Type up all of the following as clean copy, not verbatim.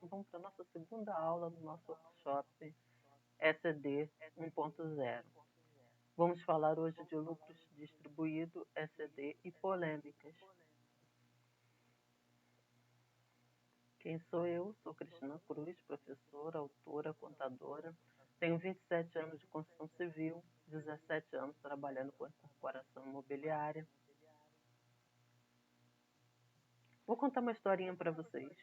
vamos para a nossa segunda aula do nosso workshop ECD 1.0. Vamos falar hoje de lucros distribuídos, ECD e polêmicas. Quem sou eu? Sou Cristina Cruz, professora, autora, contadora. Tenho 27 anos de construção civil, 17 anos trabalhando com a corporação imobiliária. Vou contar uma historinha para vocês.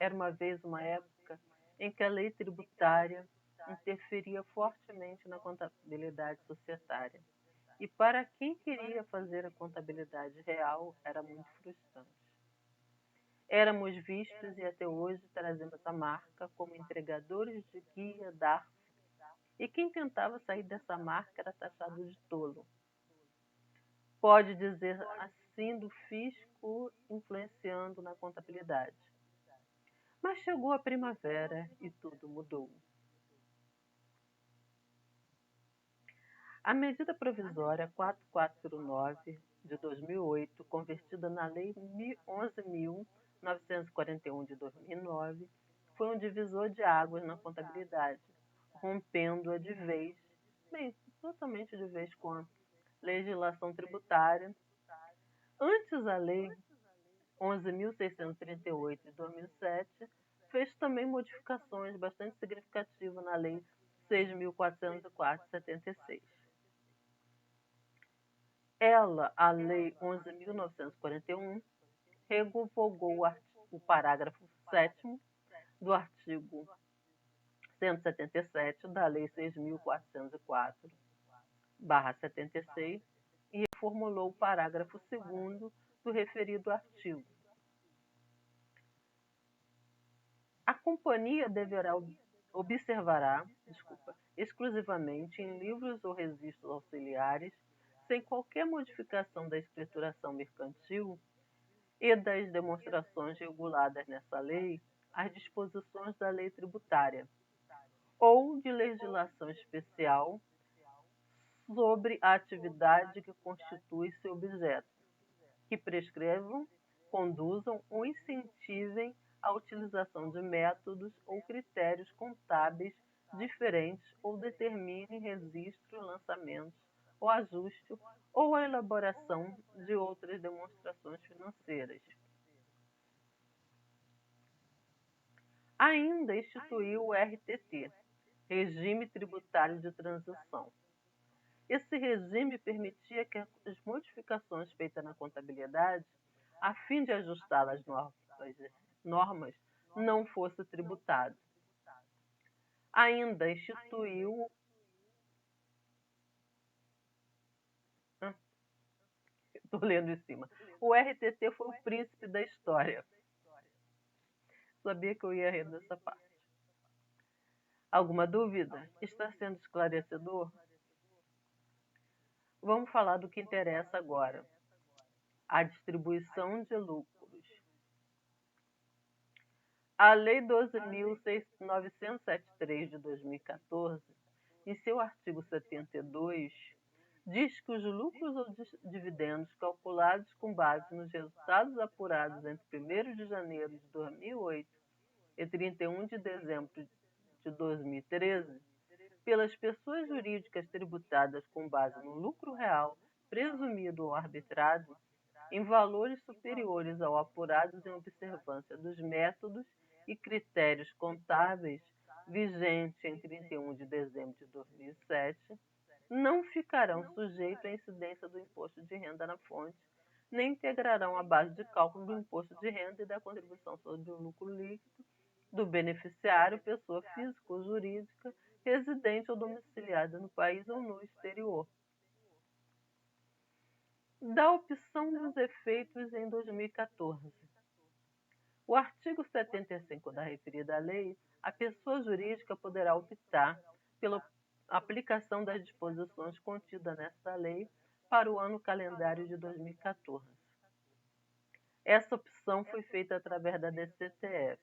Era uma vez uma época em que a lei tributária interferia fortemente na contabilidade societária. E para quem queria fazer a contabilidade real, era muito frustrante. Éramos vistos e até hoje trazemos essa marca como entregadores de guia DARF. E quem tentava sair dessa marca era taxado de tolo. Pode dizer assim do fisco influenciando na contabilidade. Mas chegou a primavera e tudo mudou. A medida provisória 449 de 2008, convertida na Lei 11.941 de 2009, foi um divisor de águas na contabilidade, rompendo-a de vez, totalmente de vez com a legislação tributária. Antes, a Lei 11.638 de 2007 fez também modificações bastante significativas na Lei 6.404 de 76. A Lei 11.941, revogou o parágrafo 7º do artigo 177 da Lei 6.404/76 e reformulou o parágrafo 2º do referido artigo. A companhia observará exclusivamente em livros ou registros auxiliares, sem qualquer modificação da escrituração mercantil e das demonstrações reguladas nessa lei, as disposições da lei tributária ou de legislação especial sobre a atividade que constitui seu objeto, que prescrevam, conduzam ou incentivem a utilização de métodos ou critérios contábeis diferentes ou determinem registro, lançamento ou ajuste ou a elaboração de outras demonstrações financeiras. Ainda instituiu o RTT, Regime Tributário de Transição. Esse regime permitia que as modificações feitas na contabilidade, a fim de ajustá-las às normas, não fosse tributado. Ainda instituiu estou lendo em cima. O RTT foi o príncipe da história. Sabia que eu ia rir dessa parte. Alguma dúvida? Está sendo esclarecedor? Vamos falar do que interessa agora. A distribuição de lucros. A Lei 12.973 de 2014, em seu artigo 72, diz que os lucros ou dividendos calculados com base nos resultados apurados entre 1º de janeiro de 2008 e 31 de dezembro de 2013, pelas pessoas jurídicas tributadas com base no lucro real presumido ou arbitrado, em valores superiores ao apurados em observância dos métodos e critérios contábeis vigentes em 31 de dezembro de 2007, não ficarão sujeitos à incidência do imposto de renda na fonte, nem integrarão a base de cálculo do imposto de renda e da contribuição sobre o lucro líquido do beneficiário, pessoa física ou jurídica, residente ou domiciliada no país ou no exterior. Da opção dos efeitos em 2014. O artigo 75 da referida lei, a pessoa jurídica poderá optar pela aplicação das disposições contidas nesta lei para o ano calendário de 2014. Essa opção foi feita através da DCTF.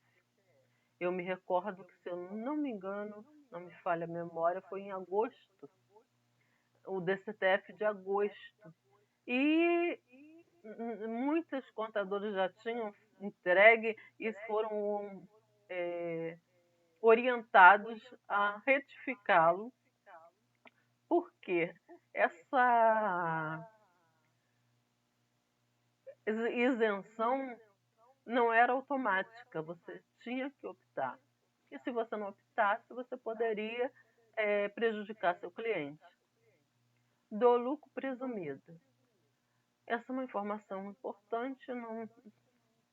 Eu me recordo que, se eu não me engano, não me falha a memória, foi em agosto, o DCTF de agosto. E muitos contadores já tinham entregue e foram orientados a retificá-lo, porque essa isenção não era automática, você tinha que optar. E se você não optasse, você poderia prejudicar seu cliente. Do lucro presumido. Essa é uma informação importante,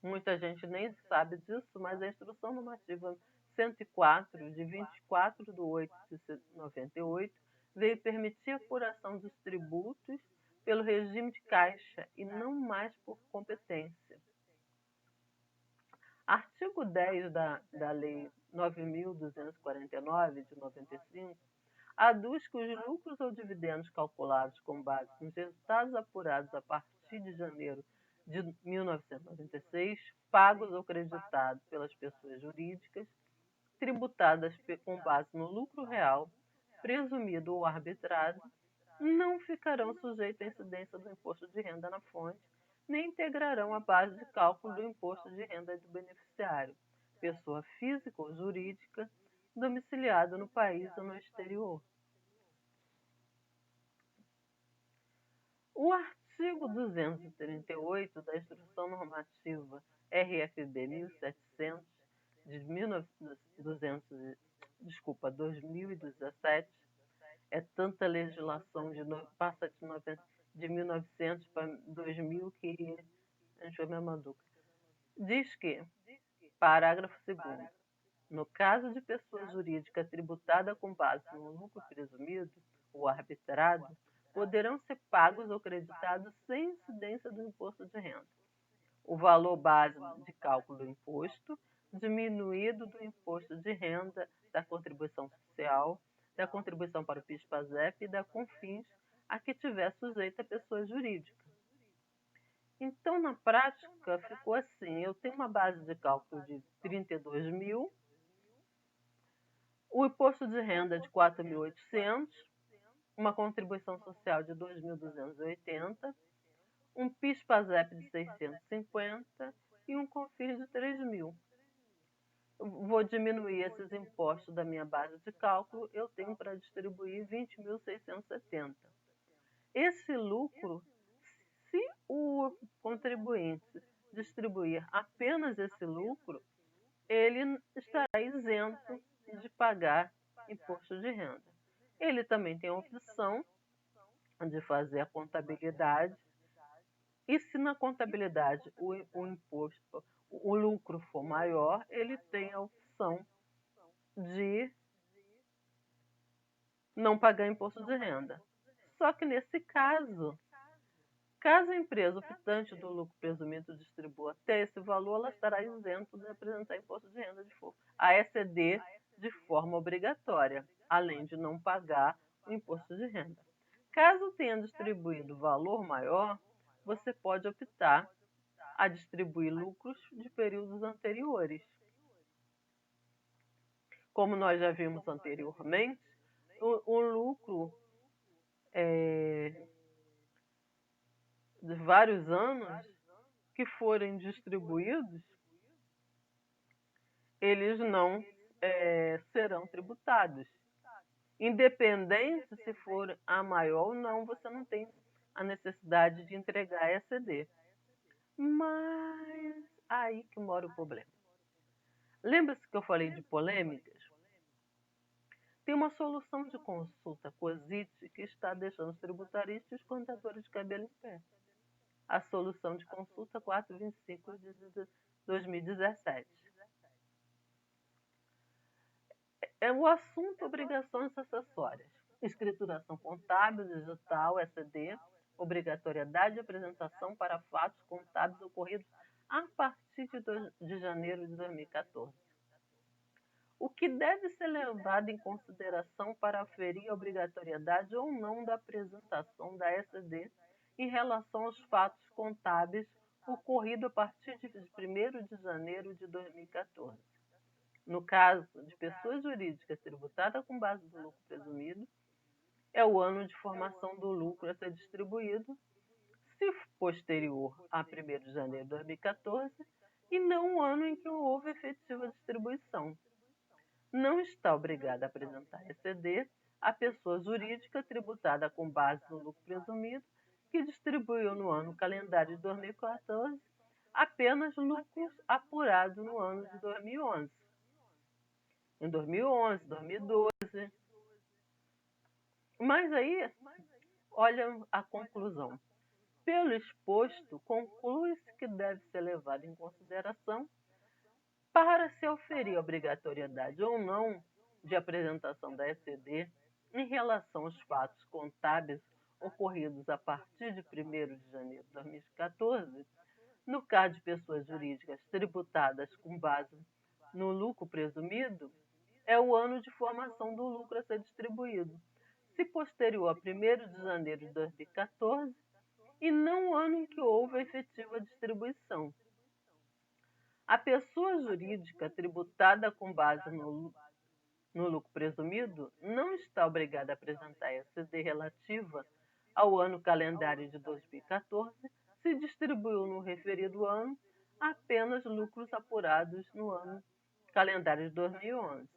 muita gente nem sabe disso, mas a Instrução Normativa 104, de 24/8/98, veio permitir a apuração dos tributos pelo regime de caixa e não mais por competência. Artigo 10 da Lei 9.249, de 95, aduz que os lucros ou dividendos calculados com base nos resultados apurados a partir de janeiro de 1996, pagos ou creditados pelas pessoas jurídicas, tributadas com base no lucro real, presumido ou arbitrado, não ficarão sujeitos à incidência do imposto de renda na fonte, nem integrarão a base de cálculo do imposto de renda do beneficiário, pessoa física ou jurídica, domiciliado no país ou no exterior. O artigo 238 da Instrução Normativa RFB 1700 de 2017, é tanta legislação passa de 1900 para 2000 que a gente foi mesmo dúvida. Diz que, parágrafo 2º, no caso de pessoa jurídica tributada com base no lucro presumido ou arbitrado, poderão ser pagos ou creditados sem incidência do imposto de renda. O valor base de cálculo do imposto, diminuído do imposto de renda, da contribuição social, da contribuição para o PIS/PASEP e da CONFINS a que tiver sujeita a pessoa jurídica. Então, na prática, ficou assim, eu tenho uma base de cálculo de 32 mil, o imposto de renda de 4.800, uma contribuição social de 2.280, um PIS/PASEP de 650 e um CONFINS de 3.000. Vou diminuir esses impostos da minha base de cálculo, eu tenho para distribuir 20.670. Esse lucro, se o contribuinte distribuir apenas esse lucro, ele estará isento de pagar imposto de renda. Ele também tem a opção de fazer a contabilidade, e se na contabilidade o lucro for maior, ele tem a opção de não pagar imposto de renda. Só que nesse caso a empresa optante do lucro presumido distribua até esse valor, ela estará isenta de apresentar imposto de renda a ECD de forma obrigatória, além de não pagar o imposto de renda. Caso tenha distribuído valor maior, você pode optar a distribuir lucros de períodos anteriores. Como nós já vimos anteriormente, o lucro de vários anos que forem distribuídos, eles não serão tributados. Independente se for a maior ou não, você não tem a necessidade de entregar a ECD. Mas aí que mora o problema. Lembra-se que eu falei de polêmicas? Tem uma solução de consulta COSIT que está deixando os tributaristas e os contadores de cabelo em pé. A solução de consulta 425 de 2017. É o assunto obrigações acessórias. Escrituração contábil, digital, ECD, obrigatoriedade de apresentação para fatos contábeis ocorridos a partir de janeiro de 2014. O que deve ser levado em consideração para aferir a obrigatoriedade ou não da apresentação da ECD em relação aos fatos contábeis ocorridos a partir de 1º de janeiro de 2014. No caso de pessoas jurídicas tributadas com base do lucro presumido, é o ano de formação do lucro a ser distribuído, se posterior a 1º de janeiro de 2014, e não o ano em que houve efetiva distribuição. não está obrigada a apresentar ECD a pessoa jurídica tributada com base no lucro presumido que distribuiu no ano calendário de 2014 apenas lucros apurados no ano de 2011. Em 2011, 2012. Mas aí, olha a conclusão. Pelo exposto, conclui-se que deve ser levado em consideração para se oferir obrigatoriedade ou não de apresentação da ECD em relação aos fatos contábeis ocorridos a partir de 1º de janeiro de 2014, no caso de pessoas jurídicas tributadas com base no lucro presumido, é o ano de formação do lucro a ser distribuído, se posterior a 1º de janeiro de 2014 e não o ano em que houve a efetiva distribuição. A pessoa jurídica tributada com base no lucro presumido não está obrigada a apresentar a ECD relativa ao ano calendário de 2014 se distribuiu no referido ano apenas lucros apurados no ano calendário de 2011.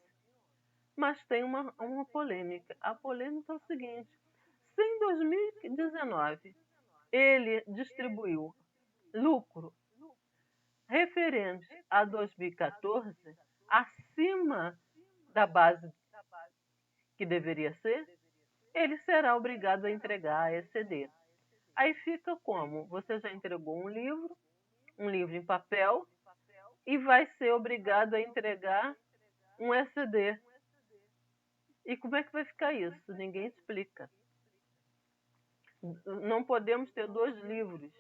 Mas tem uma polêmica. A polêmica é o seguinte: se em 2019 ele distribuiu lucro referente a 2014 acima da base que deveria ser, ele será obrigado a entregar a ECD. Aí fica como? Você já entregou um livro em papel, e vai ser obrigado a entregar um ECD. E como é que vai ficar isso? Ninguém explica. Não podemos ter 2 livros,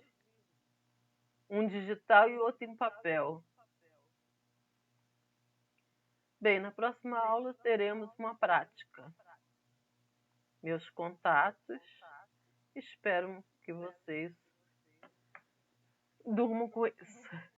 um digital e outro em papel. Bem, na próxima aula teremos uma prática. Meus contatos, espero que vocês durmam com isso.